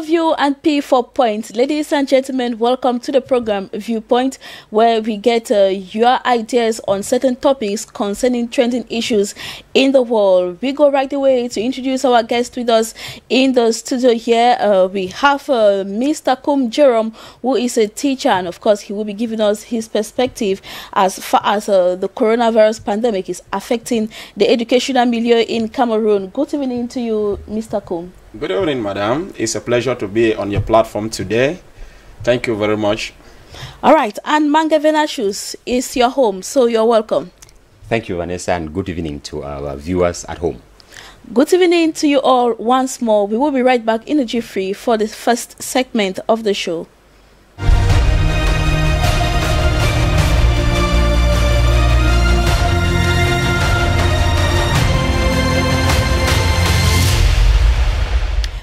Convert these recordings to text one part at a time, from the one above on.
View and P for Point. Ladies and gentlemen, welcome to the program Viewpoint, where we get your ideas on certain topics concerning trending issues in the world. We go right away to introduce our guest with us in the studio here. We have Mr. Kum Jerome, who is a teacher, and of course he will be giving us his perspective as far as the coronavirus pandemic is affecting the educational milieu in Cameroon. Good evening to you, Mr. Kum. Good evening, madam. It's a pleasure to be on your platform today. Thank you very much. All right, and Mange Venashus is your home, so you're welcome. Thank you, Vanessa, and good evening to our viewers at home. Good evening to you all once more. We will be right back energy free for the first segment of the show.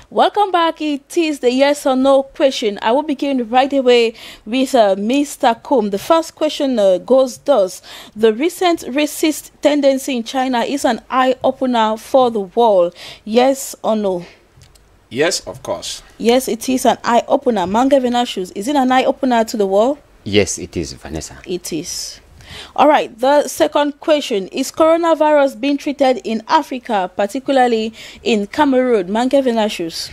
Welcome back. It is the yes or no question. I will begin right away with Mr. Kum. The first question goes thus. The recent racist tendency in China is an eye-opener for the world. Yes or no? Yes, of course. Yes, it is an eye-opener. Mange Venashus, is it an eye-opener to the world? Yes, it is, Vanessa. It is. All right, the second question. Is coronavirus being treated in Africa, particularly in Cameroon? Mange Venashus.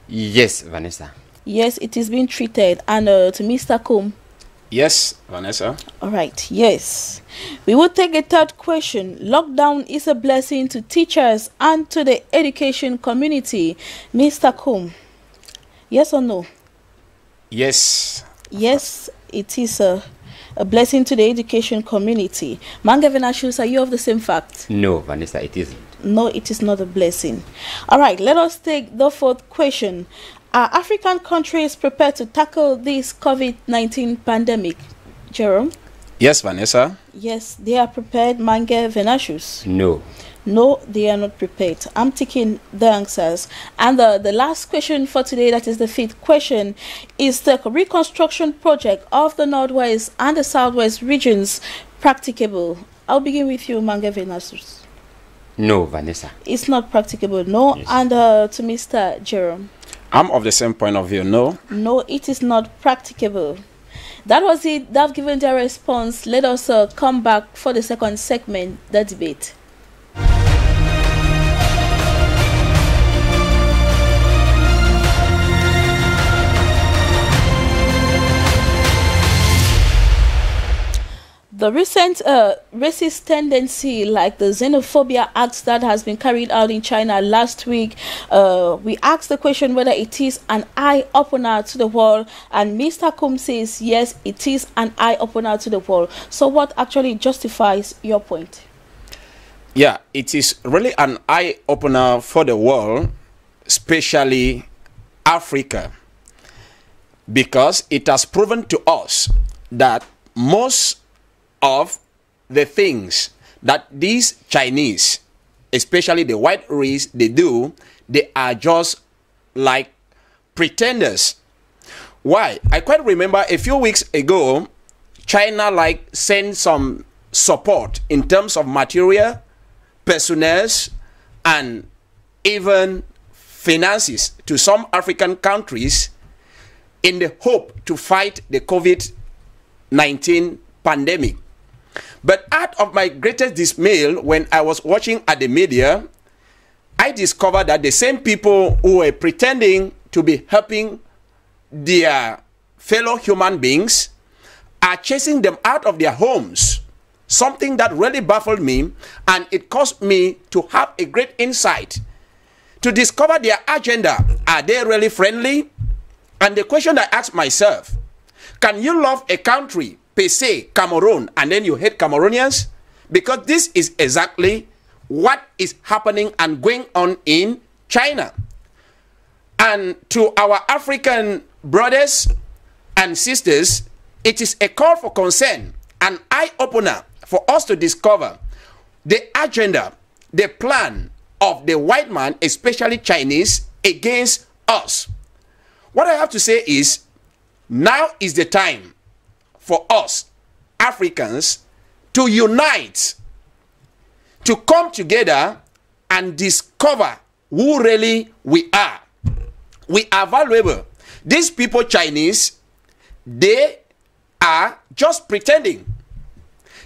Yes, Vanessa. Yes, it is being treated. And to Mr. Kum. Yes, Vanessa. All right, yes. We will take a third question. Lockdown is a blessing to teachers and to the education community. Mr. Kum. Yes or no? Yes. Yes, it is a blessing to the education community. Mange Venashus, are you of the same fact? No, Vanessa, it isn't. No, it is not a blessing. All right, let us take the fourth question. Are African countries prepared to tackle this COVID-19 pandemic? Jerome? Yes, Vanessa. Yes, they are prepared. Mange Venashus? No. No, they are not prepared. I'm taking the answers. And the last question for today, that is the fifth question, is the reconstruction project of the Northwest and the Southwest regions practicable? I'll begin with you, Mange Venashus. No, Vanessa. It's not practicable, no. Yes. And to Mr. Jerome? I'm of the same point of view, no. No, it is not practicable. That was it. They've given their response. Let us come back for the second segment, the debate. The recent racist tendency, like the xenophobia acts that has been carried out in China last week, we asked the question whether it is an eye-opener to the world, and Mr. Kum says yes, it is an eye-opener to the world. So what actually justifies your point? Yeah, it is really an eye-opener for the world, especially Africa, because it has proven to us that most of the things that these Chinese, especially the white race, they do, they are just like pretenders. Why? I quite remember a few weeks ago, China like sent some support in terms of material, personnel, and even finances to some African countries in the hope to fight the COVID-19 pandemic. But out of my greatest dismay, when I was watching at the media, I discovered that the same people who were pretending to be helping their fellow human beings are chasing them out of their homes. Something that really baffled me, and it caused me to have a great insight to discover their agenda. Are they really friendly? And the question I asked myself, can you love a country, per se, Cameroon, and then you hate Cameroonians? Because this is exactly what is happening and going on in China. And to our African brothers and sisters, it is a call for concern, an eye-opener for us to discover the agenda, the plan of the white man, especially Chinese, against us. What I have to say is, now is the time for us, Africans, to unite, to come together and discover who really we are. We are valuable. These people, Chinese, they are just pretending.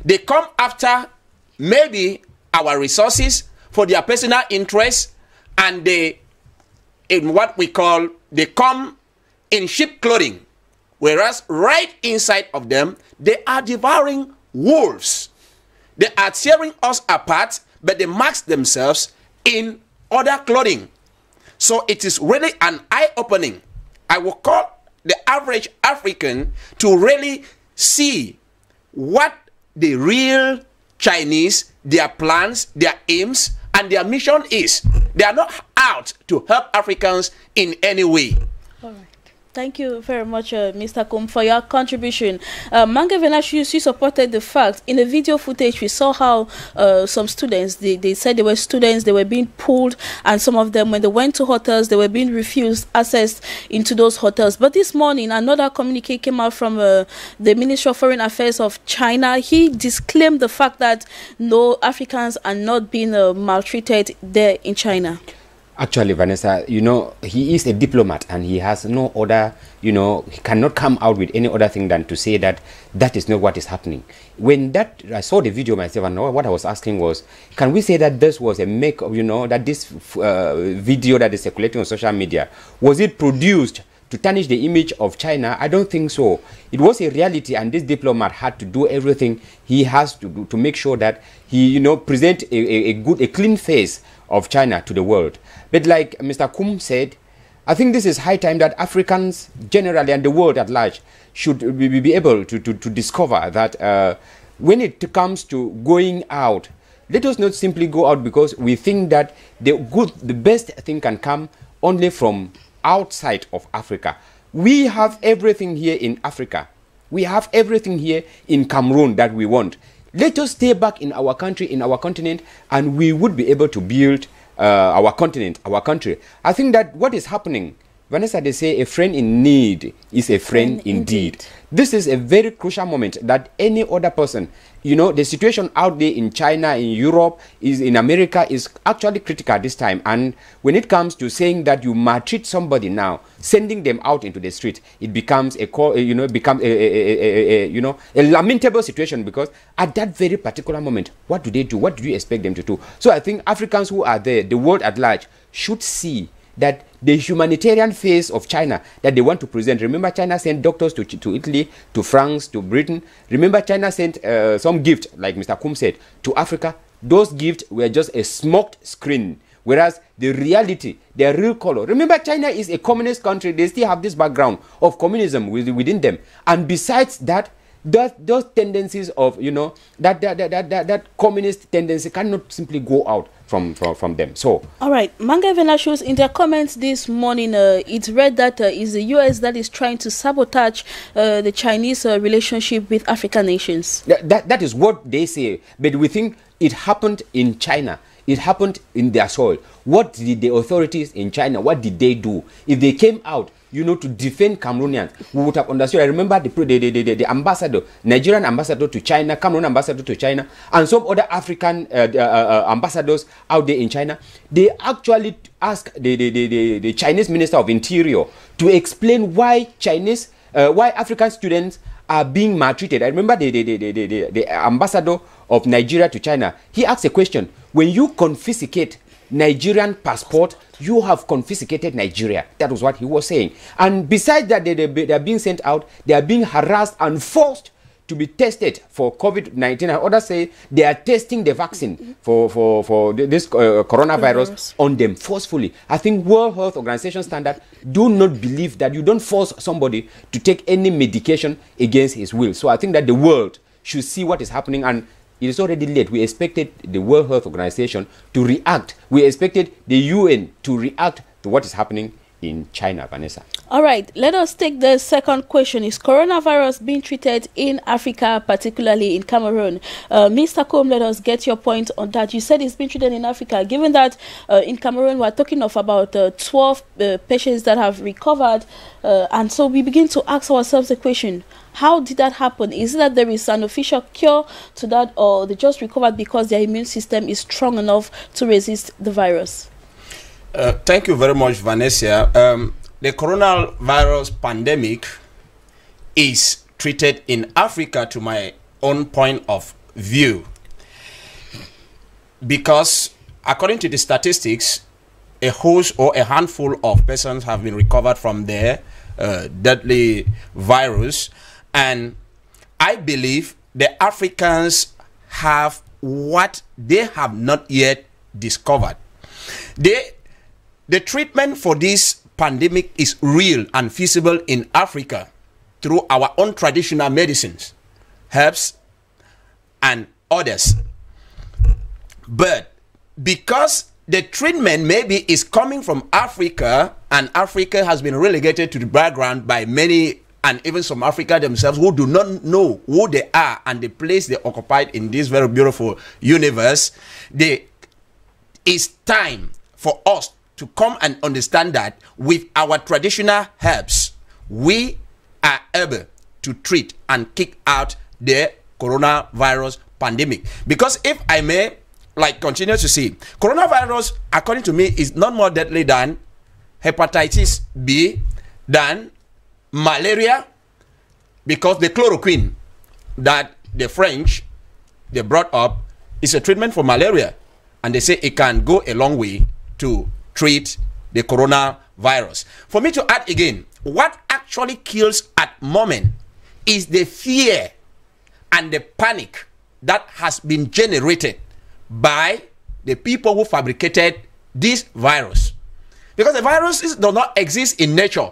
They come after maybe our resources for their personal interests, and they, in what we call, they come in sheep clothing, whereas right inside of them, they are devouring wolves. They are tearing us apart, but they mask themselves in other clothing. So it is really an eye-opening. I will call the average African to really see what the real Chinese, their plans, their aims, and their mission is. They are not out to help Africans in any way. All right. Thank you very much, Mr. Kum, for your contribution. Mange Venasius, you supported the fact. In the video footage, we saw how some students, they said they were students, they were being pulled, and some of them, when they went to hotels, they were being refused access into those hotels. But this morning, another communique came out from the Ministry of Foreign Affairs of China. He disclaimed the fact that no Africans are not being maltreated there in China. Actually, Vanessa, you know, he is a diplomat and he has no other, you know, he cannot come out with any other thing than to say that that is not what is happening. When that, I saw the video myself, and what I was asking was, can we say that this was a you know, that this video that is circulating on social media, was it produced to tarnish the image of China? I don't think so. It was a reality, and this diplomat had to do everything he has to do to make sure that he, you know, present a clean face of China to the world. But like Mr. Kum said, I think this is high time that Africans generally and the world at large should be able to discover that when it comes to going out, let us not simply go out because we think that the best thing can come only from outside of Africa. We have everything here in Africa. We have everything here in Cameroon that we want. Let us stay back in our country, in our continent, and we would be able to build our continent, our country. I think that what is happening, Vanessa, they say a friend in need is a friend indeed. This is a very crucial moment that any other person, you know, the situation out there in China, in Europe, is in America is actually critical this time. And when it comes to saying that you maltreat somebody now, sending them out into the street, it becomes a lamentable situation, because at that very particular moment, what do they do? What do you expect them to do? So I think Africans who are there, the world at large, should see that the humanitarian face of China that they want to present. Remember, China sent doctors to Italy, to France, to Britain. Remember, China sent some gift, like Mr. Kum said, to Africa. Those gifts were just a smoked screen, whereas the reality, their real color. Remember, China is a communist country. They still have this background of communism within them. And besides that, those tendencies of, you know, that communist tendency cannot simply go out from them. So all right, Mange Venasius, in their comments this morning, it's read that it's the US that is trying to sabotage the Chinese relationship with African nations. That is what they say, but we think it happened in China. It happened in their soil. What did the authorities in China, what did they do? If they came out, you know, to defend Cameroonians, we would have understood. I remember the ambassador, Nigerian ambassador to China, Cameroon ambassador to China, and some other African ambassadors out there in China. They actually asked the Chinese Minister of Interior to explain why why African students are being maltreated. I remember the ambassador of Nigeria to China. He asked a question: when you confiscate Nigerian passport, you have confiscated Nigeria. That was what he was saying. And besides that, they are being sent out, they are being harassed and forced to be tested for COVID-19. And others say they are testing the vaccine for this coronavirus on them forcefully. I think World Health Organization standard do not believe that you don't force somebody to take any medication against his will. So I think that the world should see what is happening, and it is already late. We expected the World Health Organization to react. We expected the UN to react to what is happening in China, Vanessa. All right, let us take the second question. Is coronavirus being treated in Africa, particularly in Cameroon? Mr. Kum, let us get your point on that. You said it's being treated in Africa. Given that in Cameroon, we're talking of about 12 patients that have recovered. And so we begin to ask ourselves the question, how did that happen? Is it that there is an official cure to that, or they just recovered because their immune system is strong enough to resist the virus? Thank you very much, Vanessa. the coronavirus pandemic is treated in Africa, to my own point of view, because according to the statistics, a host or a handful of persons have been recovered from the deadly virus, and I believe the Africans have what they have not yet discovered. The treatment for this pandemic is real and feasible in Africa through our own traditional medicines, herbs, and others. But because the treatment maybe is coming from Africa, and Africa has been relegated to the background by many, and even some Africa themselves, who do not know who they are and the place they occupied in this very beautiful universe, it's time for us to come and understand that with our traditional herbs, we are able to treat and kick out the coronavirus pandemic. Because if I may, continue to see, coronavirus, according to me, is not more deadly than hepatitis B, than malaria, because the chloroquine that the French, they brought up, is a treatment for malaria, and they say it can go a long way to treat the coronavirus. For me to add again, what actually kills at moment is the fear and the panic that has been generated by the people who fabricated this virus. Because the viruses do not exist in nature.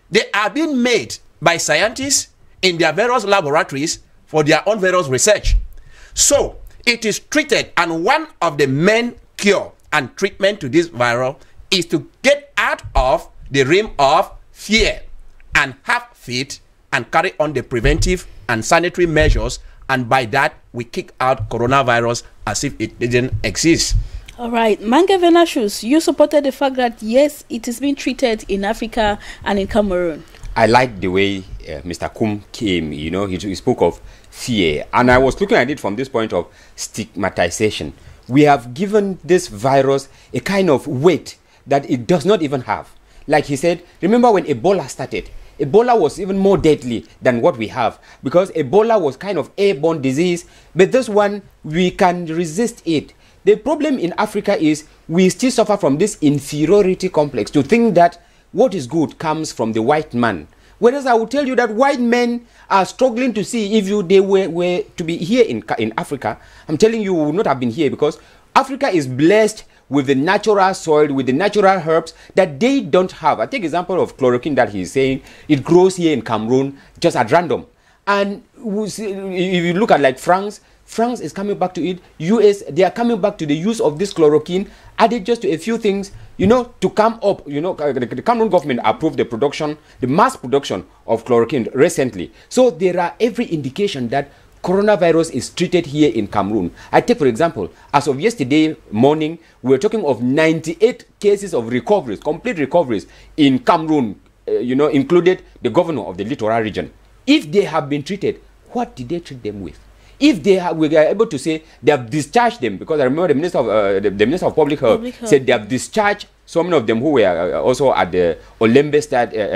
They are being made by scientists in their various laboratories for their own various research. So it is treated, and one of the main cure and treatment to this virus is to get out of the realm of fear and have faith and carry on the preventive and sanitary measures, and by that we kick out coronavirus as if it didn't exist. All right, Mange Venashus, you supported the fact that yes, it is being treated in Africa and in Cameroon. I like the way Mr. Kum came, he spoke of fear, and I was looking at it from this point of stigmatization. We have given this virus a kind of weight that it does not even have. Like he said, remember when Ebola started? Ebola was even more deadly than what we have, because Ebola was kind of airborne disease, but this one, we can resist it. The problem in Africa is we still suffer from this inferiority complex, to think that what is good comes from the white man. Whereas I will tell you that white men are struggling to see if they were to be here in Africa. I'm telling you, we would not have been here, because Africa is blessed with the natural soil, with the natural herbs that they don't have. I take example of chloroquine that he's saying. It grows here in Cameroon just at random. And if you look at like France is coming back to it. US, they are coming back to the use of this chloroquine, added just to a few things, to come up. The Cameroon government approved the production, the mass production of chloroquine recently. So there are every indication that coronavirus is treated here in Cameroon. I take, for example, as of yesterday morning, we were talking of 98 cases of recoveries, complete recoveries in Cameroon, included the governor of the littoral region. If they have been treated, what did they treat them with? If we are able to say they have discharged them, because I remember the Minister of Public Health said they have discharged some of them who were also at the Olembe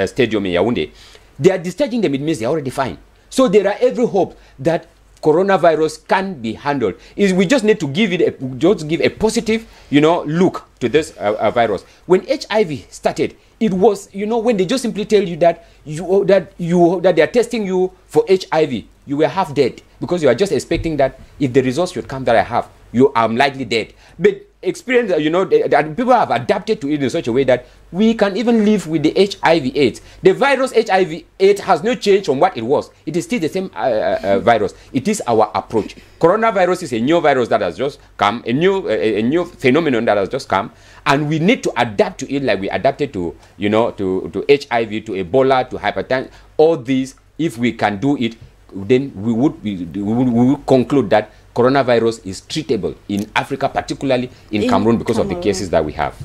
Stadium in Yaoundé. They are discharging them, it means they are already fine. So there are every hope that coronavirus can be handled. We just need to give a positive, look to this virus. When HIV started, it was, when they just simply tell you that they are testing you for HIV, you were half dead, because you are just expecting that if the results should come that I have, you are likely dead. But experience, that people have adapted to it in such a way that we can even live with the HIV/AIDS. The virus HIV/AIDS has not changed from what it was. It is still the same virus. It is our approach. Coronavirus is a new virus that has just come, a new phenomenon that has just come, and we need to adapt to it like we adapted to, to HIV, to Ebola, to hypertension. All these, if we can do it, then we would conclude that coronavirus is treatable in Africa, particularly in Cameroon, because of the cases that we have.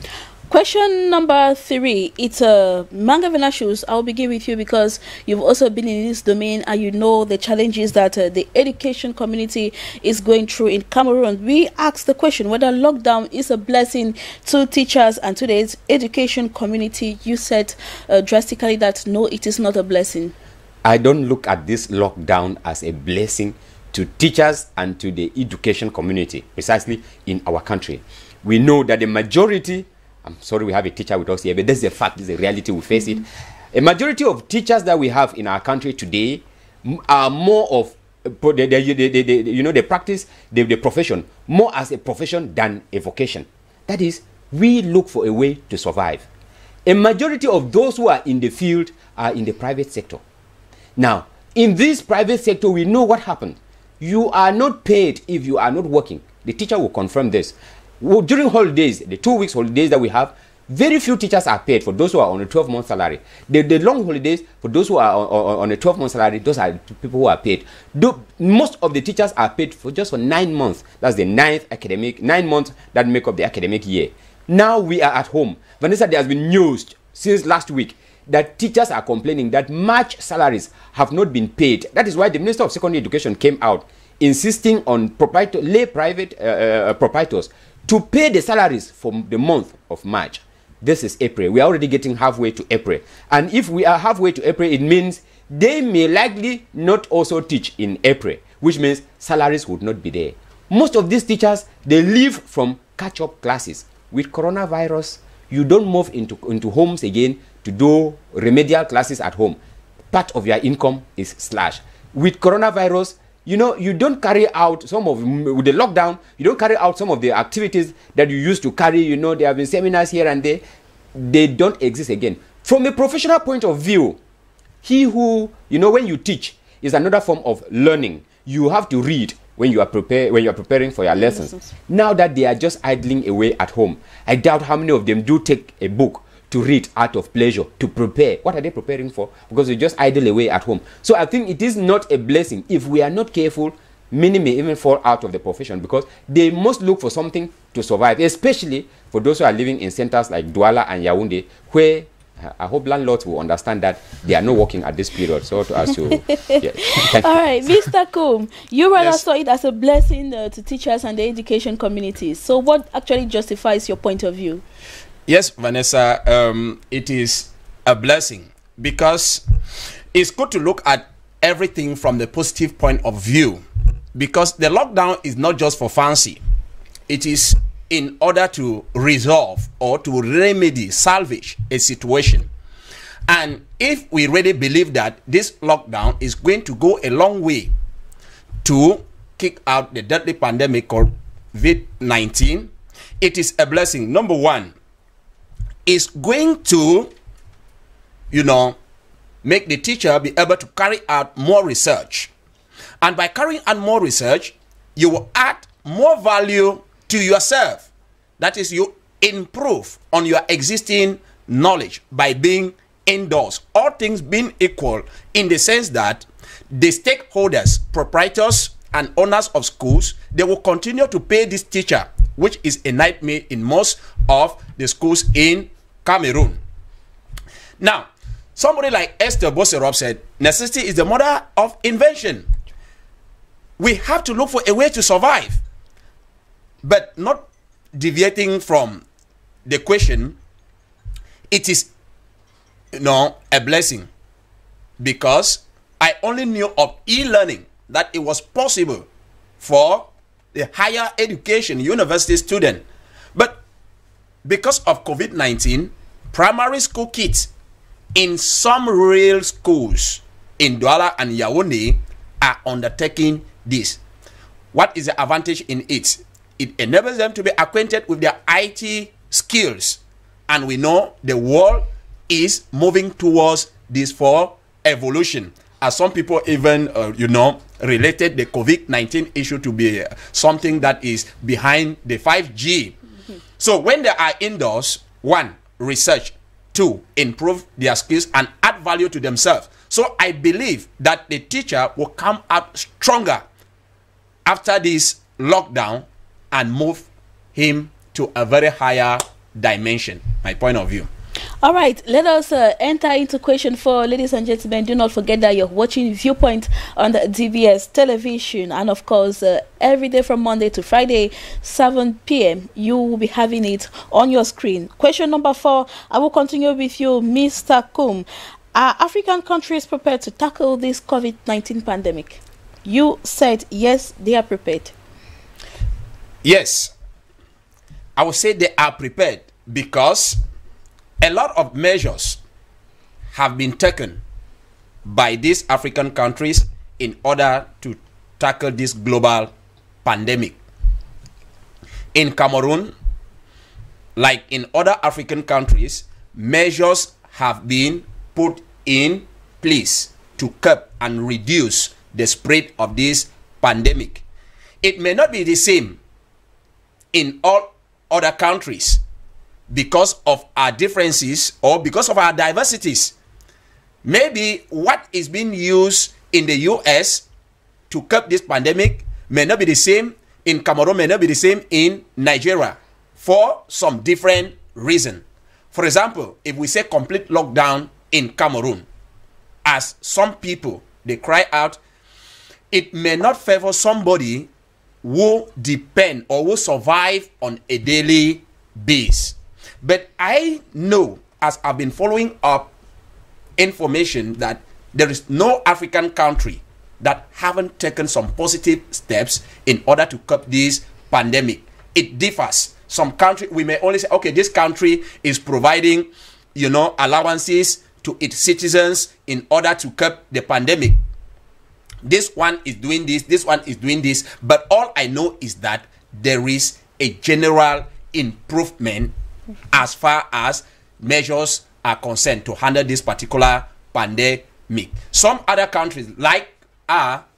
Question number 3. It's Manga Venashus. I'll begin with you because you've also been in this domain and you know the challenges that the education community is going through in Cameroon. We asked the question whether lockdown is a blessing to teachers and to the education community. You said drastically that no, it is not a blessing. I don't look at this lockdown as a blessing to teachers and to the education community, precisely in our country. We know that the majority, I'm sorry we have a teacher with us here, but this is a fact, this is a reality, we face it. A majority of teachers that we have in our country today are more of, they practice the profession more as a profession than a vocation. That is, we look for a way to survive. A majority of those who are in the field are in the private sector. Now, in this private sector, we know what happened. You are not paid if you are not working. The teacher will confirm this. During holidays, the 2 weeks holidays that we have, very few teachers are paid for those who are on a 12-month salary. The long holidays, for those who are on a 12-month salary, those are people who are paid. Most of the teachers are paid for just for 9 months. That's the 9 months that make up the academic year. Now we are at home. Vanessa, there has been news since last week that teachers are complaining that March salaries have not been paid. That is why the Minister of Secondary Education came out insisting on lay private proprietors to pay the salaries for the month of March. This is April. We are already getting halfway to April. And if we are halfway to April, it means they may likely not also teach in April, which means salaries would not be there. Most of these teachers, they live from catch-up classes. With coronavirus, you don't move into homes again to do remedial classes at home. Part of your income is slashed. With coronavirus, you don't carry out with the lockdown, you don't carry out some of the activities that you used to carry. There have been seminars here and there. They don't exist again. From a professional point of view, when you teach is another form of learning. You have to read when you are preparing for your lessons. Now that they are just idling away at home, I doubt how many of them do take a book to read out of pleasure, to prepare. What are they preparing for? Because they just idle away at home. So I think it is not a blessing. If we are not careful, many may even fall out of the profession because they must look for something to survive, especially for those who are living in centers like Douala and Yaoundé, where I hope landlords will understand that they are not working at this period. So to ask you, yeah. All right, Mr. Coombe, you rather saw it as a blessing to teachers and the education community. So what actually justifies your point of view? Yes, Vanessa, it is a blessing because it's good to look at everything from the positive point of view, because the lockdown is not just for fancy. It is in order to resolve or to salvage a situation. And if we really believe that this lockdown is going to go a long way to kick out the deadly pandemic called COVID-19, it is a blessing. Number one, is going to, make the teacher be able to carry out more research. And by carrying out more research, you will add more value to yourself. That is, you improve on your existing knowledge by being indoors. All things being equal in the sense that the stakeholders, proprietors, and owners of schools, they will continue to pay this teacher, which is a nightmare in most of the schools in Cameroon. Now, somebody like Esther Boserop said, necessity is the mother of invention. We have to look for a way to survive, but not deviating from the question. It is, a blessing, because I only knew of e-learning, that it was possible for the higher education university student. But because of COVID-19, primary school kids in some rural schools in Douala and Yaoundé are undertaking this. What is the advantage in it? It enables them to be acquainted with their IT skills. And we know the world is moving towards this for evolution. As some people even, related the COVID-19 issue to be something that is behind the 5G. So when they are indoors, one, research, two, improve their skills and add value to themselves. So I believe that the teacher will come out stronger after this lockdown and move him to a very higher dimension, my point of view. All right, let us enter into question 4. Ladies and gentlemen, do not forget that you're watching Viewpoint on the DBS television, and of course every day from Monday to Friday 7 p.m. you will be having it on your screen. Question number 4, I will continue with you, Mr. Kum. Are African countries prepared to tackle this COVID-19 pandemic? You said yes, they are prepared. Yes, I would say they are prepared because a lot of measures have been taken by these African countries in order to tackle this global pandemic. In Cameroon, like in other African countries, measures have been put in place to curb and reduce the spread of this pandemic. It may not be the same in all other countries, because of our differences or because of our diversities. Maybe what is being used in the US to curb this pandemic may not be the same in Cameroon, may not be the same in Nigeria for some different reason. For example, if we say complete lockdown in Cameroon, as some people, they cry out, it may not favor somebody who depend or who survive on a daily basis. But I know, as I've been following up information, that there is no African country that haven't taken some positive steps in order to curb this pandemic. It differs. Some country, we may only say, okay, this country is providing, allowances to its citizens in order to curb the pandemic. This one is doing this one is doing this. But all I know is that there is a general improvement as far as measures are concerned to handle this particular pandemic. Some other countries like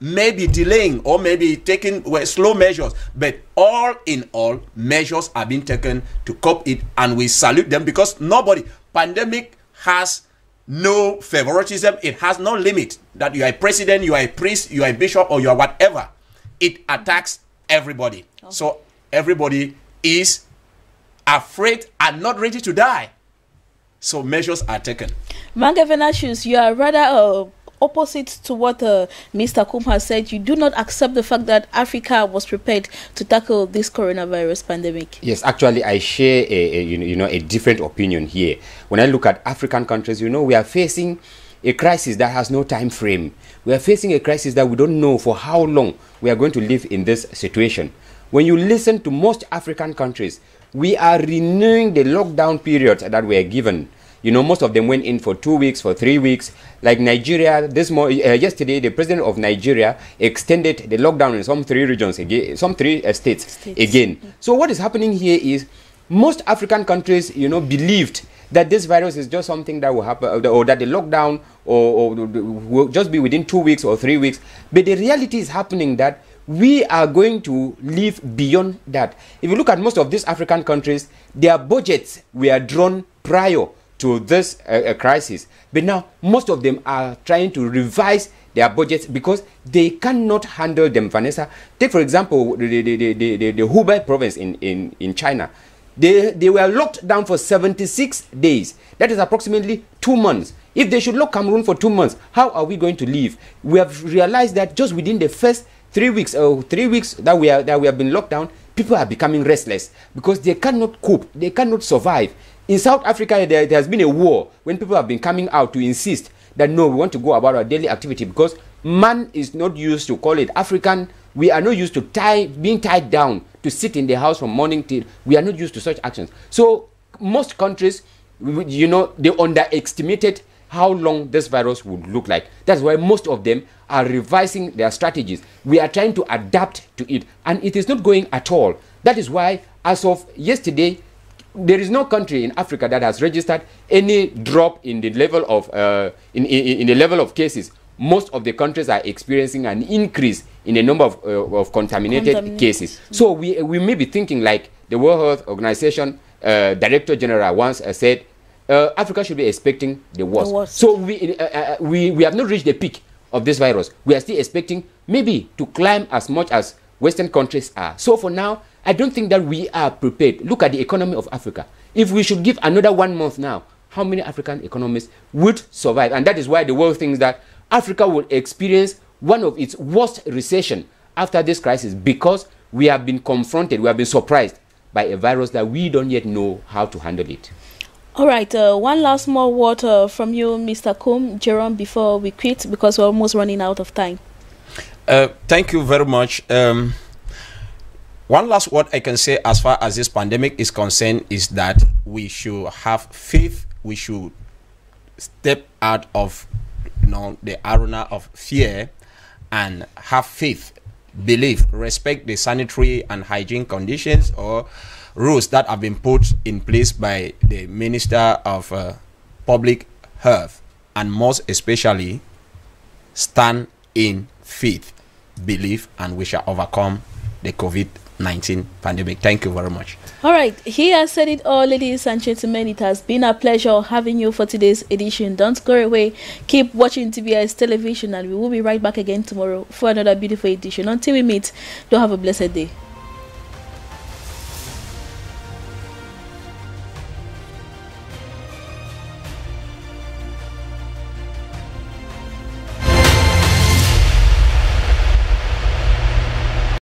may be delaying or maybe taking slow measures, but all in all, measures are being taken to cope it, and we salute them, because pandemic has no favoritism. It has no limit that you are a president, you are a priest, you are a bishop, or you are whatever. It attacks everybody. Okay. So everybody is afraid and not ready to die. So measures are taken. Mangavenashus, you are rather opposite to what Mr. Kum has said. You do not accept the fact that Africa was prepared to tackle this coronavirus pandemic. Yes, actually, I share a different opinion here. When I look at African countries, we are facing a crisis that has no time frame. We are facing a crisis that we don't know for how long we are going to live in this situation. When you listen to most African countries, we are renewing the lockdown periods that we are given. Most of them went in for 2 weeks, for 3 weeks. Like Nigeria, yesterday, the president of Nigeria extended the lockdown in some 3 regions again, some 3 states again. So what is happening here is most African countries, believed that this virus is just something that will happen, or that the lockdown or will just be within 2 weeks or 3 weeks. But the reality is happening that we are going to live beyond that. If you look at most of these African countries, their budgets were drawn prior to this crisis. But now, most of them are trying to revise their budgets because they cannot handle them. Vanessa, take for example, the Hubei province in China. They were locked down for 76 days. That is approximately 2 months. If they should lock Cameroon for 2 months, how are we going to live? We have realized that just within the first 3 weeks or 3 weeks that we have been locked down, people are becoming restless because they cannot cope, they cannot survive. In South Africa, there has been a war when people have been coming out to insist that no, we want to go about our daily activity, because man is not used to call it African. We are not used to being tied down to sit in the house from morning till. We are not used to such actions. So most countries, they underestimated how long this virus would look like. That's why most of them are revising their strategies. We are trying to adapt to it, and it is not going at all. That is why, as of yesterday, there is no country in Africa that has registered any drop in the level of in the level of cases. Most of the countries are experiencing an increase in the number of contaminated cases. So we may be thinking like the World Health Organization Director General once said, Africa should be expecting the worst. So we have not reached the peak of this virus. We are still expecting maybe to climb as much as Western countries are. So for now, I don't think that we are prepared. Look at the economy of Africa. If we should give another 1 month now, how many African economies would survive? And that is why the world thinks that Africa will experience one of its worst recession after this crisis, because we have been confronted, we have been surprised by a virus that we don't yet know how to handle it. All right, one last small word from you, Mr. Combs, Jerome, before we quit, because we're almost running out of time. Thank you very much. One last word I can say as far as this pandemic is concerned is that we should have faith. We should step out of the arena of fear and have faith, believe, respect the sanitary and hygiene conditions or rules that have been put in place by the Minister of Public Health, and most especially stand in faith, believe, and we shall overcome the COVID-19 pandemic. Thank you very much. All right, he has said it all, ladies and gentlemen. It has been a pleasure having you for today's edition. Don't go away. Keep watching TBS television, and we will be right back again tomorrow for another beautiful edition. Until we meet, do have a blessed day.